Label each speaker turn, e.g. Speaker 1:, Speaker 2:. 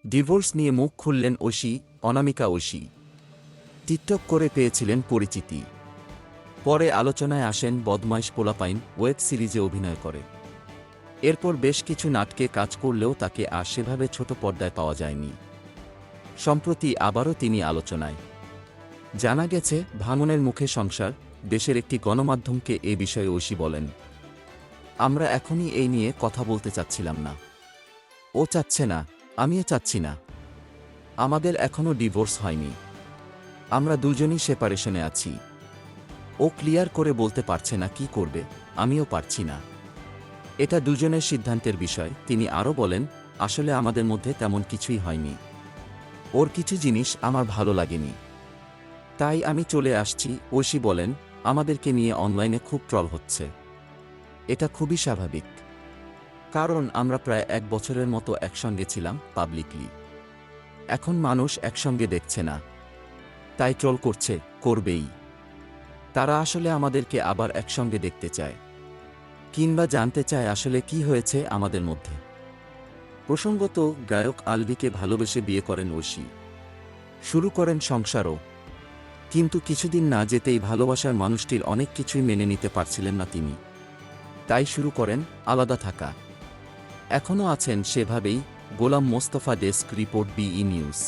Speaker 1: Divorce নিয়ে মুখ খুললেন ঐশী, অনামিকা ঐশী টিকটক করে পেয়েছিলেন পরিচিতি। পরে আলোচনায় আসেন বদমাইশ পোলাপাইন ওয়েব সিরিজে অভিনয় করে। এরপর বেশ কিছু নাটকে কাজ করলেও তাকে আর সেভাবে ছোট পর্দায় পাওয়া যায়নি। সম্প্রতি আবারও তিনি আলোচনায়। জানা গেছে, ভাঙনের মুখে সংসার। দেশের একটি গণমাধ্যমকে এ বিষয়ে ঐশী বলেন, আমরা এখনই এই নিয়ে কথা বলতে চাচ্ছিলাম না। ও চাচ্ছে না, আমিও চাচ্ছি না। আমাদের এখনও ডিভোর্স হয়নি। আমরা দুজনই সেপারেশনে আছি। ও ক্লিয়ার করে বলতে পারছে না কি করবে, আমিও পারছি না। এটা দুজনের সিদ্ধান্তের বিষয়। তিনি আরও বলেন, আসলে আমাদের মধ্যে তেমন কিছুই হয়নি। ওর কিছু জিনিস আমার ভালো লাগেনি, তাই আমি চলে আসছি। ঐশী বলেন, আমাদেরকে নিয়ে অনলাইনে খুব ট্রল হচ্ছে। এটা খুবই স্বাভাবিক, কারণ আমরা প্রায় 1 বছরের মতো একসঙ্গে ছিলাম পাবলিকলি। এখন মানুষ একসঙ্গে দেখছে না, তাই ট্রল করছে, করবেই। তারা আসলে আমাদেরকে আবার একসঙ্গে দেখতে চায়, কিংবা জানতে চায় আসলে কি হয়েছে আমাদের মধ্যে। প্রসঙ্গত, গায়ক আলভিকে ভালোবেসে বিয়ে করেন ঐশী, শুরু করেন সংসারও। কিন্তু কিছুদিন না যেতেই ভালোবাসার মানুষটির অনেক কিছুই মেনে নিতে পারছিলেন না তিনি, তাই শুরু করেন আলাদা থাকা। এখনও আছেন সেভাবেই। গোলাম মোস্তফা, ডেস্ক রিপোর্ট, বিই নিউজ।